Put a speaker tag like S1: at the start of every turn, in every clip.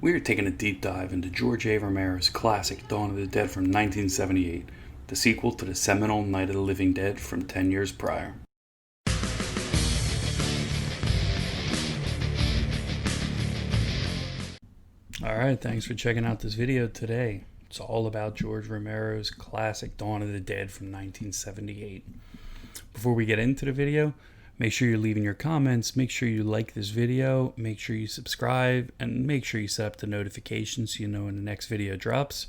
S1: We're taking a deep dive into George A. Romero's classic Dawn of the Dead from 1978, the sequel to the seminal Night of the Living Dead from 10 years prior. Alright, thanks for checking out this video today. It's all about George Romero's classic Dawn of the Dead from 1978. Before we get into the video, make sure you're leaving your comments, make sure you like this video, make sure you subscribe, and make sure you set up the notifications so you know when the next video drops.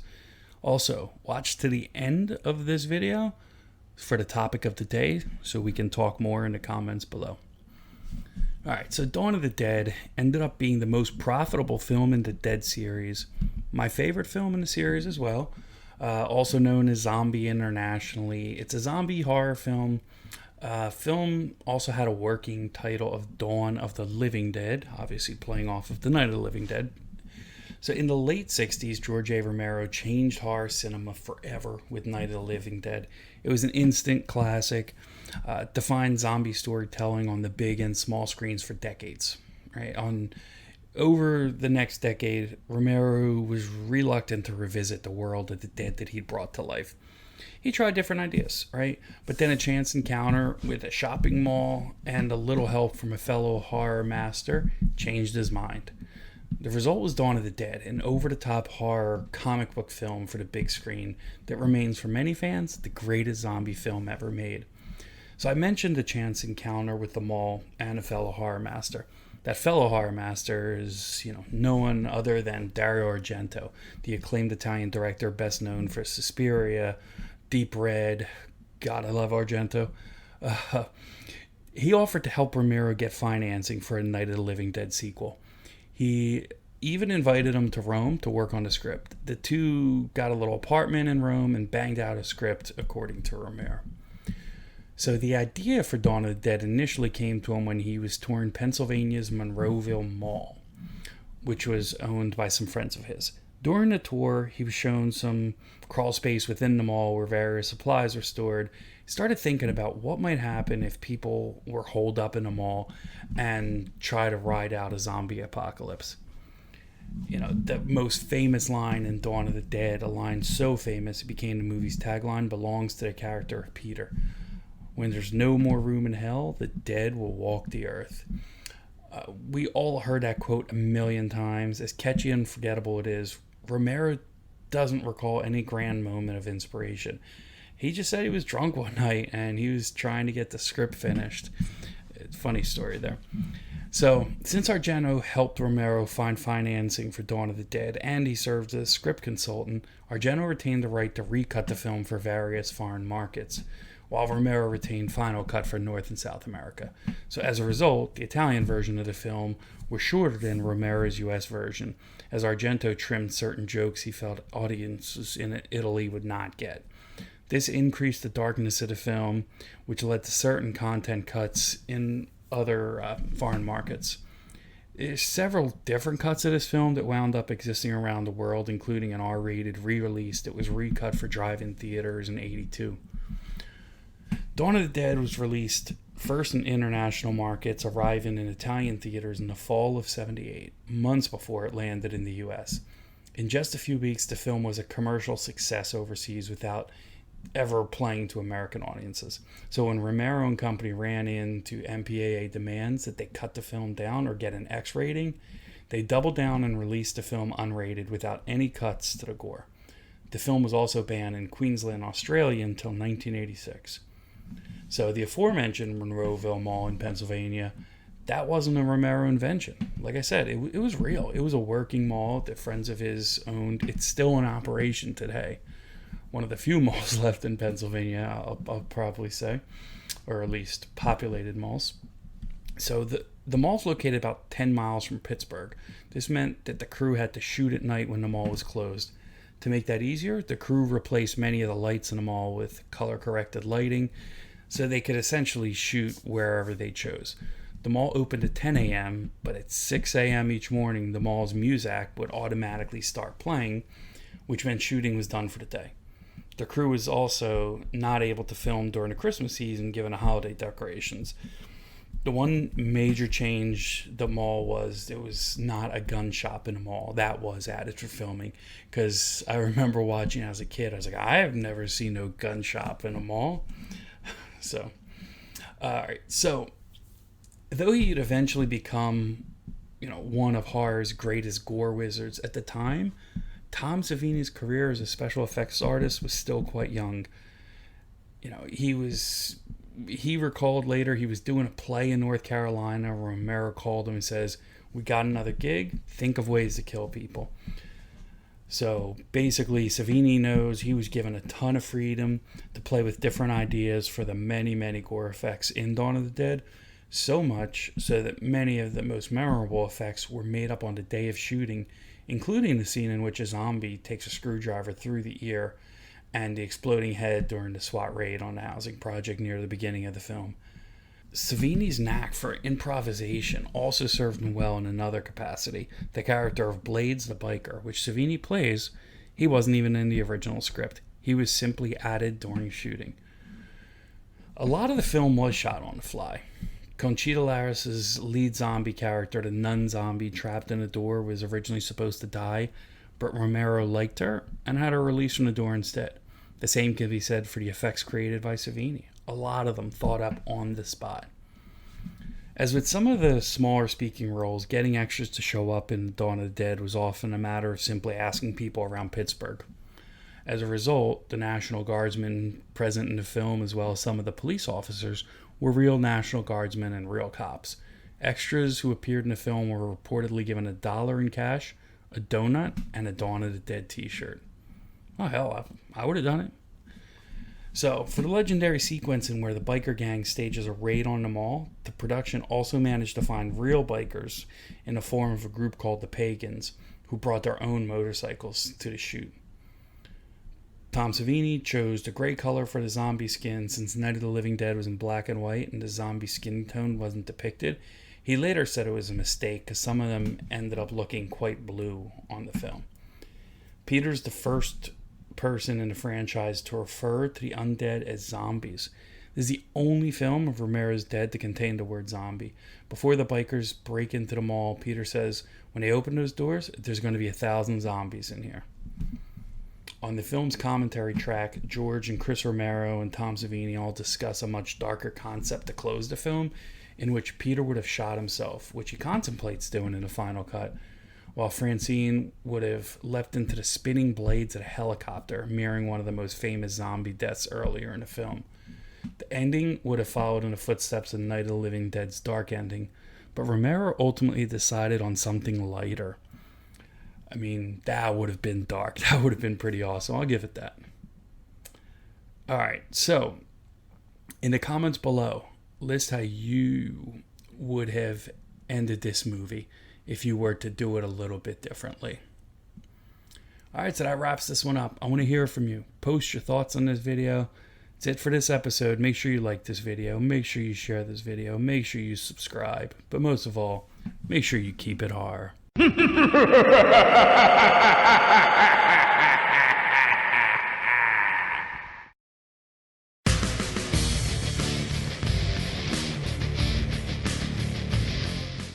S1: Also, watch to the end of this video for the topic of the day so we can talk more in the comments below. Alright, so Dawn of the Dead ended up being the most profitable film in the Dead series. My favorite film in the series as well, also known as Zombie internationally. It's a zombie horror film. Film also had a working title of Dawn of the Living Dead, obviously playing off of the Night of the Living Dead. So in the late 60s, George A. Romero changed horror cinema forever with Night of the Living Dead. It was an instant classic, defined zombie storytelling on the big and small screens for decades. Right? Over the next decade, Romero was reluctant to revisit the world of the dead that he'd brought to life. He tried different ideas, right? But then a chance encounter with a shopping mall and a little help from a fellow horror master changed his mind. The result was Dawn of the Dead, an over-the-top horror comic book film for the big screen that remains for many fans the greatest zombie film ever made. So I mentioned a chance encounter with the mall and a fellow horror master. That fellow horror master is, no one other than Dario Argento, the acclaimed Italian director best known for Suspiria, Deep Red. God, I love Argento. He offered to help Romero get financing for a Night of the Living Dead sequel. He even invited him to Rome to work on the script. The two got a little apartment in Rome and banged out a script, according to Romero. So the idea for Dawn of the Dead initially came to him when he was touring Pennsylvania's Monroeville Mall, which was owned by some friends of his. During the tour, he was shown some crawl space within the mall where various supplies were stored. He started thinking about what might happen if people were holed up in a mall and try to ride out a zombie apocalypse. The most famous line in Dawn of the Dead, a line so famous it became the movie's tagline, belongs to the character of Peter. When there's no more room in hell, the dead will walk the earth. We all heard that quote a million times. As catchy and forgettable it is, Romero doesn't recall any grand moment of inspiration. He just said he was drunk one night and he was trying to get the script finished. Funny story there. So, since Argento helped Romero find financing for Dawn of the Dead and he served as script consultant, Argento retained the right to recut the film for various foreign markets, while Romero retained final cut for North and South America. So as a result, the Italian version of the film was shorter than Romero's US version, as Argento trimmed certain jokes he felt audiences in Italy would not get. This increased the darkness of the film, which led to certain content cuts in other foreign markets. There's several different cuts of this film that wound up existing around the world, including an R-rated re-release that was recut for drive-in theaters in '82. Dawn of the Dead was released first in international markets, arriving in Italian theaters in the fall of '78, months before it landed in the US. In just a few weeks, the film was a commercial success overseas without ever playing to American audiences. So when Romero and company ran into MPAA demands that they cut the film down or get an X rating, they doubled down and released the film unrated without any cuts to the gore. The film was also banned in Queensland, Australia until 1986. So the aforementioned Monroeville Mall in Pennsylvania, that wasn't a Romero invention. Like I said, it was real. It was a working mall that friends of his owned. It's still in operation today. One of the few malls left in Pennsylvania, I'll probably say, or at least populated malls. So the mall's located about 10 miles from Pittsburgh. This meant that the crew had to shoot at night when the mall was closed. To make that easier, the crew replaced many of the lights in the mall with color-corrected lighting, so they could essentially shoot wherever they chose. The mall opened at 10 a.m., but at 6 a.m. each morning, the mall's music would automatically start playing, which meant shooting was done for the day. The crew was also not able to film during the Christmas season given the holiday decorations. The one major change the mall was, it was not a gun shop in the mall. That was added for filming, because I remember watching as a kid. I was like, I have never seen no gun shop in a mall. So, all right. So, though he'd eventually become, one of horror's greatest gore wizards at the time, Tom Savini's career as a special effects artist was still quite young. He recalled later he was doing a play in North Carolina. Romero called him and says, "We got another gig. Think of ways to kill people." So basically, Savini knows he was given a ton of freedom to play with different ideas for the many, many gore effects in Dawn of the Dead. So much so that many of the most memorable effects were made up on the day of shooting, including the scene in which a zombie takes a screwdriver through the ear and the exploding head during the SWAT raid on the housing project near the beginning of the film. Savini's knack for improvisation also served him well in another capacity. The character of Blades the biker, which Savini plays, he wasn't even in the original script. He was simply added during shooting. A lot of the film was shot on the fly. Conchita Laris's lead zombie character, the nun zombie trapped in a door, was originally supposed to die, but Romero liked her and had her released from the door instead. The same can be said for the effects created by Savini. A lot of them thought up on the spot. As with some of the smaller speaking roles, getting extras to show up in Dawn of the Dead was often a matter of simply asking people around Pittsburgh. As a result, the National Guardsmen present in the film, as well as some of the police officers, were real National Guardsmen and real cops. Extras who appeared in the film were reportedly given $1 in cash, a donut, and a Dawn of the Dead t-shirt. Oh, hell, I would have done it. So, for the legendary sequence in where the biker gang stages a raid on the mall, the production also managed to find real bikers in the form of a group called the Pagans, who brought their own motorcycles to the shoot. Tom Savini chose the gray color for the zombie skin since Night of the Living Dead was in black and white and the zombie skin tone wasn't depicted. He later said it was a mistake because some of them ended up looking quite blue on the film. Peter's the first person in the franchise to refer to the undead as zombies. This is the only film of Romero's Dead to contain the word zombie. Before the bikers break into the mall, Peter says, when they open those doors, there's going to be 1,000 zombies in here. On the film's commentary track, George and Chris Romero and Tom Savini all discuss a much darker concept to close the film, in which Peter would have shot himself, which he contemplates doing in the final cut, while Francine would have leapt into the spinning blades of a helicopter, mirroring one of the most famous zombie deaths earlier in the film. The ending would have followed in the footsteps of Night of the Living Dead's dark ending, but Romero ultimately decided on something lighter. I mean, that would have been dark. That would have been pretty awesome. I'll give it that. All right, so in the comments below, list how you would have ended this movie if you were to do it a little bit differently. All right, so that wraps this one up. I want to hear from you. Post your thoughts on this video. That's it for this episode. Make sure you like this video. Make sure you share this video. Make sure you subscribe. But most of all, make sure you keep it horror.